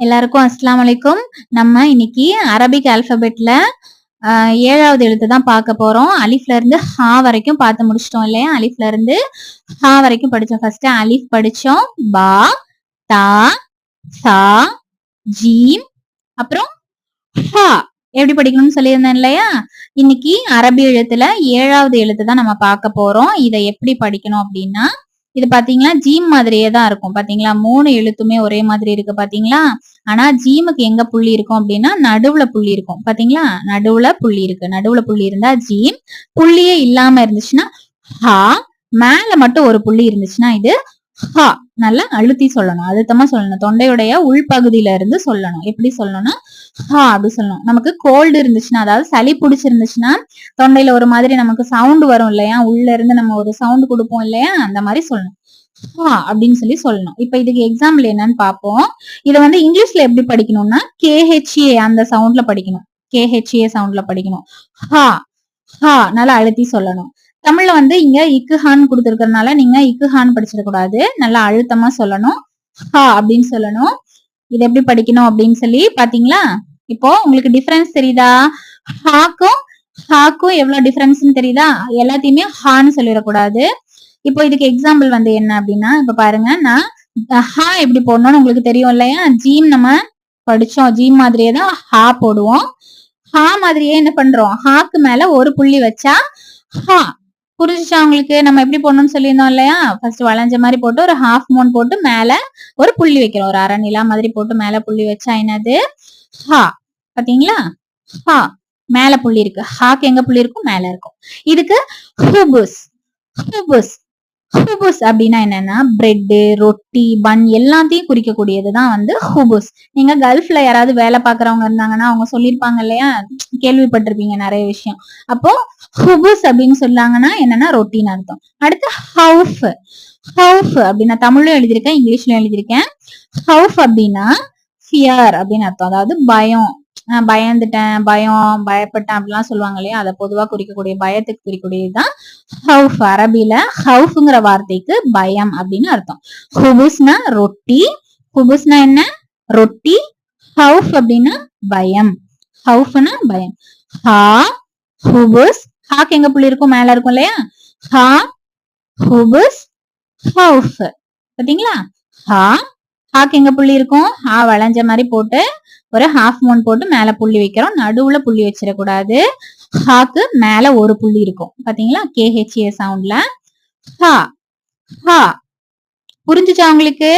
எல்லாருக்கும் அஸ்ஸலாமு அலைக்கும். நம்ம இன்னைக்கு அரபிக் ஆல்பபெட்ல 7வது எழுத்து தான் பார்க்க போறோம். அலிஃப்ல இருந்து ஹா வரைக்கும் பார்த்து முடிச்சிட்டோம் இல்லையா? அலிஃப்ல இருந்து ஹா வரைக்கும் படிச்சோம். ஃபர்ஸ்ட் அலிஃப் படிச்சோம், பா, தா, சா, ஜீம், அப்புறம் ஹா எப்படி படிக்கணும்னு சொல்லியிருந்தேன் இல்லையா? இன்னைக்கு அரபி எழுத்துல 7வது எழுத்து தான் நம்ம பார்க்க போறோம். இதை எப்படி படிக்கணும் அப்படின்னா, இது பாத்தீங்களா ஜீம் மாதிரியே தான் இருக்கும். பாத்தீங்களா 3 எழுத்துமே ஒரே மாதிரி இருக்கு பாத்தீங்களா? ஆனா ஜீமுக்கு எங்க புள்ளி இருக்கும் அப்படின்னா நடுவுல புள்ளி இருக்கும். பாத்தீங்களா நடுவுல புள்ளி இருக்கு. நடுவுல புள்ளி இருந்தா ஜீம், புள்ளியே இல்லாம இருந்துச்சுன்னா ஹா, மேல மட்டும் ஒரு புள்ளி இருந்துச்சுன்னா இது ஹா. நல்லா அழுத்தி சொல்லணும், அழுத்தமா சொல்லணும். தொண்டையுடைய உள்பகுதியில இருந்து சொல்லணும். எப்படி சொல்லணும்னா ஹா அப்படி சொல்லணும். நமக்கு கோல்டு இருந்துச்சுன்னா, அதாவது சளி பிடிச்சிருந்துச்சுன்னா தொண்டையில ஒரு மாதிரி நமக்கு சவுண்ட் வரும் இல்லையா? உள்ள இருந்து நம்ம ஒரு சவுண்ட் கொடுப்போம் இல்லையா? அந்த மாதிரி சொல்லணும். ஹா அப்படின்னு சொல்லணும். இப்ப இதுக்கு எக்ஸாம்பிள் என்னன்னு பாப்போம். இத வந்து இங்கிலீஷ்ல எப்படி படிக்கணும்னா KHA அந்த சவுண்ட்ல படிக்கணும். KHA சவுண்ட்ல படிக்கணும். ஹா ஹா நல்லா அழுத்தி சொல்லணும். தமிழ்ல வந்து இங்க இக்குஹான்னு கொடுத்திருக்கிறதுனால நீங்க இக்குஹான்னு படிச்சிடக்கூடாது. நல்லா அழுத்தமா சொல்லணும். ஹா அப்படின்னு சொல்லணும். இது எப்படி படிக்கணும் அப்படின்னு பாத்தீங்களா? இப்போ உங்களுக்கு டிஃபரன்ஸ் தெரியுதா? ஹாக்கும் எவ்வளவு டிஃபரன்ஸ் தெரியுதா? எல்லாத்தையுமே ஹான்னு சொல்லிடக்கூடாது. இப்போ இதுக்கு எக்ஸாம்பிள் வந்து என்ன அப்படின்னா, இப்ப பாருங்க, நான் ஹா எப்படி போடணும்னு உங்களுக்கு தெரியும் இல்லையா? ஜீம் நம்ம படிச்சோம். ஜீம் மாதிரியே தான் ஹா போடுவோம். ஹா மாதிரியே என்ன பண்றோம்? ஹாக்கு மேல ஒரு புள்ளி வச்சா ஹா. புரிஞ்சுச்சா உங்களுக்கு? நம்ம எப்படி போடணும்னு சொல்லியிருந்தோம் இல்லையா? ஃபர்ஸ்ட் வளைஞ்ச மாதிரி போட்டு ஒரு ஹாஃப் மூன் போட்டு மேல ஒரு புள்ளி வைக்கிறோம். ஒரு அரை நிலா மாதிரி போட்டு மேல புள்ளி வச்சா என்னது? ஹா. பாத்தீங்களா? ஹா மேல புள்ளி இருக்கு. ஹாக்கு எங்க புள்ளி இருக்கும்? மேல இருக்கும். இதுக்கு ஹுபுஸ். ஹுபுஸ் ஹுபுஸ் அப்படின்னா என்னன்னா பிரெட், ரொட்டி, பன் எல்லாத்தையும் குறிக்கக்கூடியதுதான் வந்து ஹுபுஸ். நீங்க கல்ஃப்ல யாராவது வேலை பாக்குறவங்க இருந்தாங்கன்னா அவங்க சொல்லிருப்பாங்க இல்லையா? கேள்விப்பட்டிருப்பீங்க நிறைய விஷயம். அப்போ ஹுபுஸ் அப்படின்னு சொல்லாங்கன்னா என்னன்னா ரொட்டின்னு அர்த்தம். அடுத்து ஹவுஃப். ஹவுஃப் அப்படின்னா தமிழ்லயும் எழுதியிருக்கேன், இங்கிலீஷ்லயும் எழுதியிருக்கேன். ஹவுஃப் அப்படின்னா ஃபியர் அப்படின்னு அர்த்தம். அதாவது பயம். பயந்துட்டேன், பயம், பயப்பட்டேன் அப்படிலாம் சொல்லுவாங்க இல்லையா? அதை பொதுவா குறிக்கக்கூடிய பயத்துக்கு குறிக்கக்கூடியதுதான் ஹவுஃப். அரபில ஹவுஃப்ங்கிற வார்த்தைக்கு பயம் அப்படின்னு அர்த்தம். ஹுபுஸ்னா ரொட்டி. ஹுபுஸ்னா என்ன? ரொட்டி. ஹவுஃப் அப்படின்னா பயம். ஹவுஃப்னா பயம். ஹா ஹுபுஸ். ஹாக்கு எங்க புள்ளி இருக்கும்? மேல இருக்கும் இல்லையா? ஹா ஹுபுஸ் ஹவுஃப். பாத்தீங்களா? ஹா ஹாக்கு எங்க புள்ளி இருக்கும்? ஹா வளைஞ்ச மாதிரி போட்டு ஒரு ஹாஃப் மூன் போட்டு மேல புள்ளி வைக்கிறோம். நடுவுல புள்ளி வச்சிடக்கூடாது. ஹாக்கு மேல ஒரு புள்ளி இருக்கும். பாத்தீங்களா? KHA சவுண்ட்ல ஹா ஹா. புரிஞ்சுச்சா உங்களுக்கு?